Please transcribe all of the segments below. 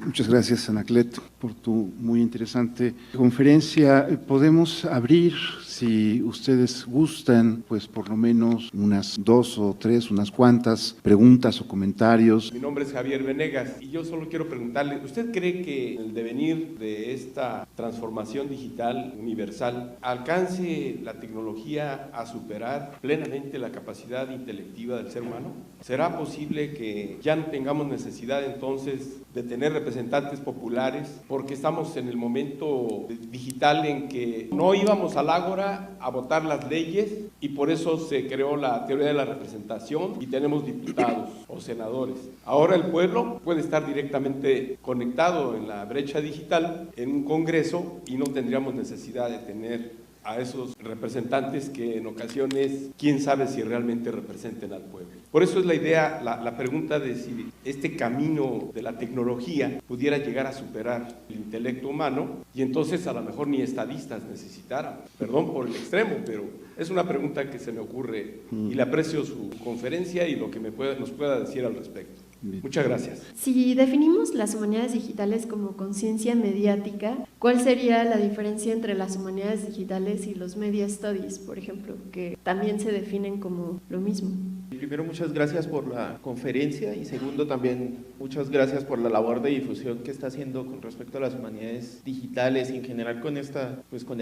Muchas gracias, Anaclet, por tu muy interesante conferencia. Podemos abrir, si ustedes gustan, pues por lo menos unas 2 o 3, unas cuantas preguntas o comentarios. Mi nombre es Javier Venegas y yo solo quiero preguntarle, ¿usted cree que el devenir de esta transformación digital universal alcance la tecnología a superar plenamente la capacidad intelectiva del ser humano? ¿Será posible que ya no tengamos necesidad entonces de tener representantes populares porque estamos en el momento digital en que no íbamos al ágora a votar las leyes y por eso se creó la teoría de la representación y tenemos diputados o senadores? Ahora el pueblo puede estar directamente conectado en la brecha digital en un congreso y no tendríamos necesidad de tener a esos representantes que en ocasiones, quién sabe si realmente representen al pueblo. Por eso es la idea, la pregunta de si este camino de la tecnología pudiera llegar a superar el intelecto humano y entonces a lo mejor ni estadistas necesitaran. Perdón por el extremo, pero es una pregunta que se me ocurre y le aprecio su conferencia y lo que nos pueda decir al respecto. Bien. Muchas gracias. Si definimos las humanidades digitales como conciencia mediática, ¿cuál sería la diferencia entre las humanidades digitales y los media studies, por ejemplo, que también se definen como lo mismo? Primero, muchas gracias por la conferencia y segundo, también muchas gracias por la labor de difusión que está haciendo con respecto a las humanidades digitales y en general con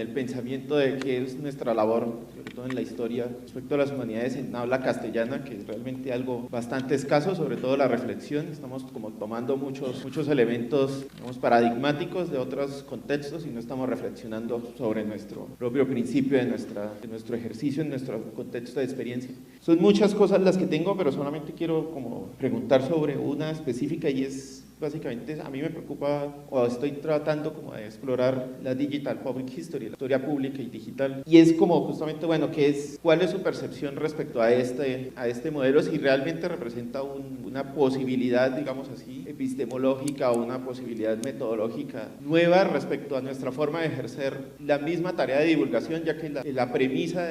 el pensamiento de que es nuestra labor, sobre todo en la historia, respecto a las humanidades en habla castellana, que es realmente algo bastante escaso, sobre todo la reflexión. Estamos como tomando muchos elementos, digamos, paradigmáticos de otros contextos y no estamos reflexionando sobre nuestro propio principio de nuestro ejercicio, en nuestro contexto de experiencia. Son muchas cosas las que tengo, pero solamente quiero como preguntar sobre una específica y es básicamente, a mí me preocupa o estoy tratando como de explorar la Digital Public History, la historia pública y digital, y es como justamente, bueno, ¿cuál es su percepción respecto a este modelo? Si realmente representa una posibilidad, digamos así, epistemológica o una posibilidad metodológica nueva respecto a nuestra forma de ejercer la misma tarea de divulgación, ya que la premisa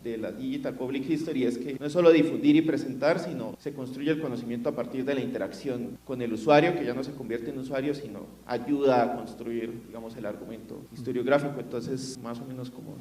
de la Digital Public History es que no es solo difundir y presentar, sino se construye el conocimiento a partir de la interacción con el usuario, que ya no se convierte en usuario, sino ayuda a construir, digamos, el argumento historiográfico. Entonces, más o menos como...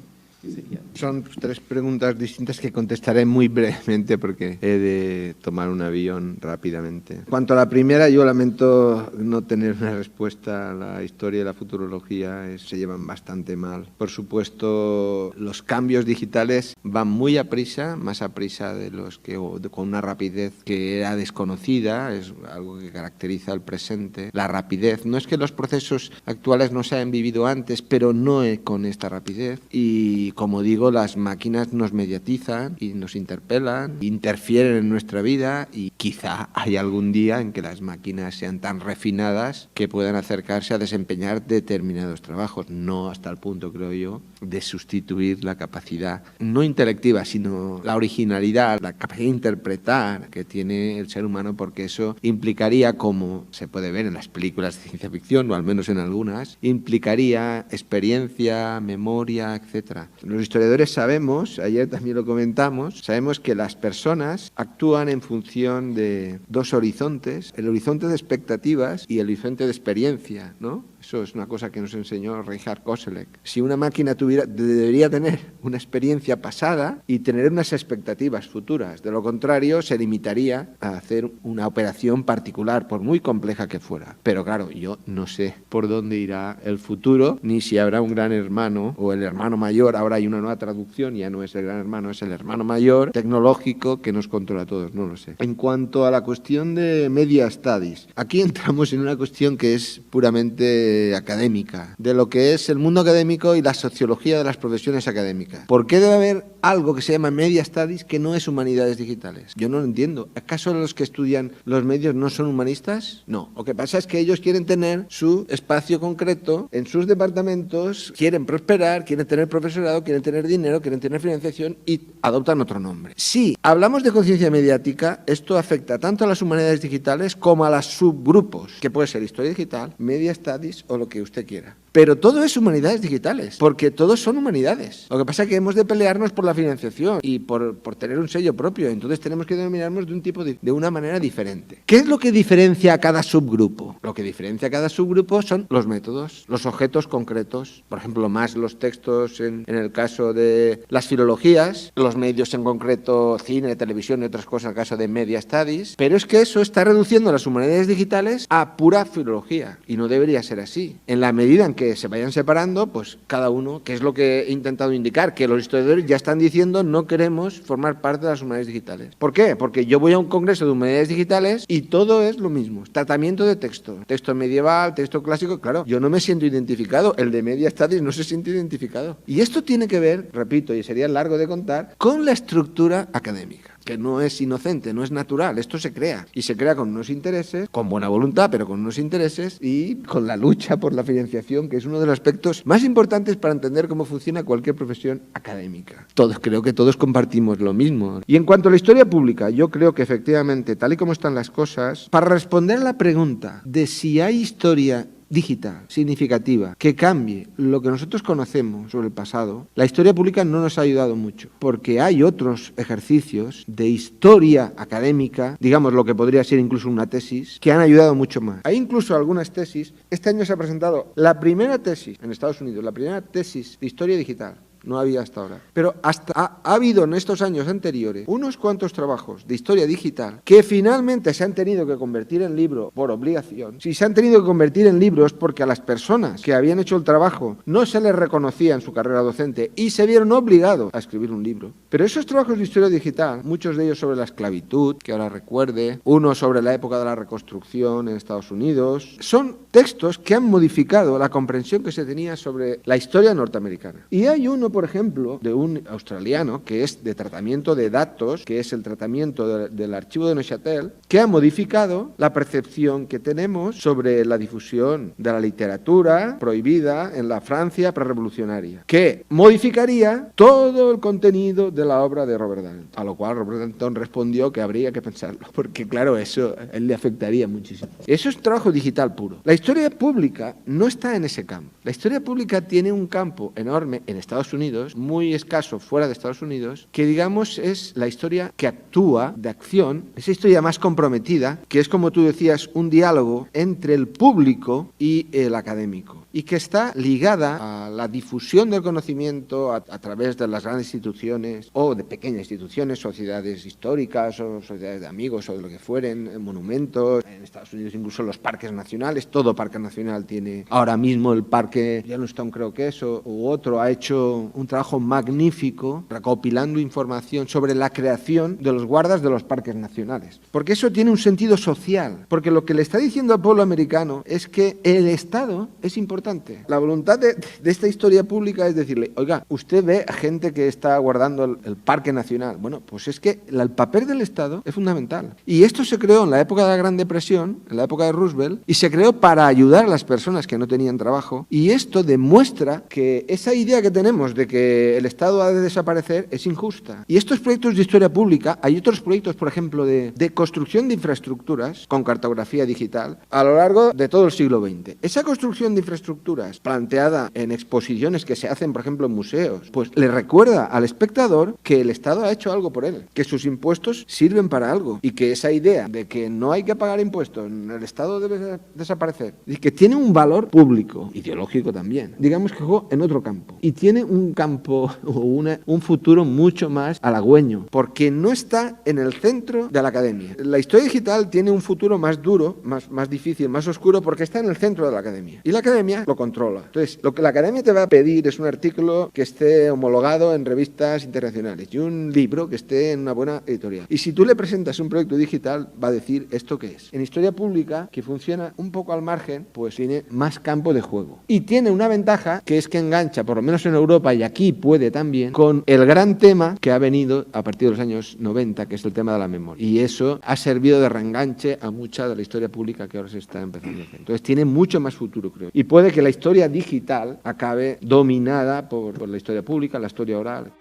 Son 3 preguntas distintas que contestaré muy brevemente porque he de tomar un avión rápidamente. En cuanto a la primera, yo lamento no tener una respuesta. La historia y la futurología se llevan bastante mal. Por supuesto, los cambios digitales van muy a prisa, más a prisa de los que con una rapidez que era desconocida, es algo que caracteriza el presente. La rapidez, no es que los procesos actuales no se hayan vivido antes, pero no con esta rapidez. Y como digo, las máquinas nos mediatizan y nos interpelan, interfieren en nuestra vida y quizá hay algún día en que las máquinas sean tan refinadas que puedan acercarse a desempeñar determinados trabajos, no hasta el punto, creo yo, de sustituir la capacidad no intelectiva, sino la originalidad, la capacidad de interpretar que tiene el ser humano, porque eso implicaría, como se puede ver en las películas de ciencia ficción, o al menos en algunas, implicaría experiencia, memoria, etcétera. Los historiadores sabemos, ayer también lo comentamos, sabemos que las personas actúan en función de 2 horizontes, el horizonte de expectativas y el horizonte de experiencia, ¿no? Eso es una cosa que nos enseñó Reinhard Koselleck. Si una máquina debería tener una experiencia pasada y tener unas expectativas futuras. De lo contrario, se limitaría a hacer una operación particular, por muy compleja que fuera. Pero claro, yo no sé por dónde irá el futuro, ni si habrá un gran hermano o el hermano mayor. Ahora hay una nueva traducción, ya no es el gran hermano, es el hermano mayor tecnológico que nos controla a todos, no lo sé. En cuanto a la cuestión de media studies, aquí entramos en una cuestión que es puramente académica, de lo que es el mundo académico y la sociología de las profesiones académicas. ¿Por qué debe haber algo que se llama media studies que no es humanidades digitales? Yo no lo entiendo. ¿Acaso los que estudian los medios no son humanistas? No. Lo que pasa es que ellos quieren tener su espacio concreto en sus departamentos, quieren prosperar, quieren tener profesorado, quieren tener dinero, quieren tener financiación y adoptan otro nombre. Si hablamos de conciencia mediática, esto afecta tanto a las humanidades digitales como a los subgrupos, que puede ser historia digital, media studies o lo que usted quiera. Pero todo es humanidades digitales, porque todos son humanidades. Lo que pasa es que hemos de pelearnos por la financiación y por tener un sello propio. Entonces tenemos que denominarnos de una manera diferente. ¿Qué es lo que diferencia a cada subgrupo? Lo que diferencia a cada subgrupo son los métodos, los objetos concretos. Por ejemplo, más los textos en el caso de las filologías, los medios en concreto, cine, televisión y otras cosas en el caso de media studies. Pero es que eso está reduciendo las humanidades digitales a pura filología y no debería ser así. En la medida en que se vayan separando, pues cada uno, que es lo que he intentado indicar, que los historiadores ya están diciendo no queremos formar parte de las humanidades digitales. ¿Por qué? Porque yo voy a un congreso de humanidades digitales y todo es lo mismo. Tratamiento de texto. Texto medieval, texto clásico. Claro, yo no me siento identificado. El de media studies no se siente identificado. Y esto tiene que ver, repito, y sería largo de contar, con la estructura académica, que no es inocente, no es natural, esto se crea. Y se crea con unos intereses, con buena voluntad, pero con unos intereses y con la lucha por la financiación, que es uno de los aspectos más importantes para entender cómo funciona cualquier profesión académica. Creo que todos compartimos lo mismo. Y en cuanto a la historia pública, yo creo que efectivamente, tal y como están las cosas, para responder a la pregunta de si hay historia digital, significativa, que cambie lo que nosotros conocemos sobre el pasado, la historia pública no nos ha ayudado mucho, porque hay otros ejercicios de historia académica, digamos lo que podría ser incluso una tesis, que han ayudado mucho más. Hay incluso algunas tesis, este año se ha presentado la primera tesis en Estados Unidos, la primera tesis de historia digital. No había hasta ahora. Pero ha habido en estos años anteriores unos cuantos trabajos de historia digital que finalmente se han tenido que convertir en libro por obligación. Si se han tenido que convertir en libros porque a las personas que habían hecho el trabajo no se les reconocía en su carrera docente y se vieron obligados a escribir un libro. Pero esos trabajos de historia digital, muchos de ellos sobre la esclavitud, que ahora recuerde, uno sobre la época de la reconstrucción en Estados Unidos, son textos que han modificado la comprensión que se tenía sobre la historia norteamericana. Y hay uno, por ejemplo, de un australiano que es de tratamiento de datos, que es el tratamiento del archivo de Neuchâtel, que ha modificado la percepción que tenemos sobre la difusión de la literatura prohibida en la Francia prerevolucionaria, que modificaría todo el contenido de la obra de Robert Dalton. A lo cual Robert Dalton respondió que habría que pensarlo, porque claro, eso a él le afectaría muchísimo. Eso es trabajo digital puro. La historia pública no está en ese campo. La historia pública tiene un campo enorme en Estados Unidos, muy escaso fuera de Estados Unidos, que digamos es la historia que actúa de acción, esa historia más comprometida, que es como tú decías, un diálogo entre el público y el académico, y que está ligada a la difusión del conocimiento a través de las grandes instituciones o de pequeñas instituciones, sociedades históricas o sociedades de amigos o de lo que fueren, monumentos, en Estados Unidos incluso los parques nacionales, todo parque nacional tiene, ahora mismo el parque Yellowstone creo que es, u otro ha hecho un trabajo magnífico recopilando información sobre la creación de los guardas de los parques nacionales. Porque eso tiene un sentido social. Porque lo que le está diciendo al pueblo americano es que el Estado es importante. La voluntad de esta historia pública es decirle, oiga, usted ve a gente que está guardando el parque nacional. Bueno, pues es que el papel del Estado es fundamental. Y esto se creó en la época de la Gran Depresión, en la época de Roosevelt, y se creó para ayudar a las personas que no tenían trabajo. Y esto demuestra que esa idea que tenemos de que el Estado ha de desaparecer es injusta. Y estos proyectos de historia pública, hay otros proyectos, por ejemplo, de construcción de infraestructuras con cartografía digital a lo largo de todo el siglo XX. Esa construcción de infraestructuras planteada en exposiciones que se hacen, por ejemplo, en museos, pues le recuerda al espectador que el Estado ha hecho algo por él, que sus impuestos sirven para algo y que esa idea de que no hay que pagar impuestos, el Estado debe desaparecer, y que tiene un valor público, ideológico también, digamos que juega en otro campo y tiene un campo o un futuro mucho más halagüeño, porque no está en el centro de la academia. La historia digital tiene un futuro más duro, más difícil, más oscuro, porque está en el centro de la academia. Y la academia lo controla. Entonces, lo que la academia te va a pedir es un artículo que esté homologado en revistas internacionales y un libro que esté en una buena editorial. Y si tú le presentas un proyecto digital, va a decir esto qué es. En historia pública, que funciona un poco al margen, pues tiene más campo de juego. Y tiene una ventaja, que es que engancha, por lo menos en Europa y aquí puede también, con el gran tema que ha venido a partir de los años 90, que es el tema de la memoria. Y eso ha servido de reenganche a mucha de la historia pública que ahora se está empezando a hacer. Entonces tiene mucho más futuro, creo. Y puede que la historia digital acabe dominada por la historia pública, la historia oral.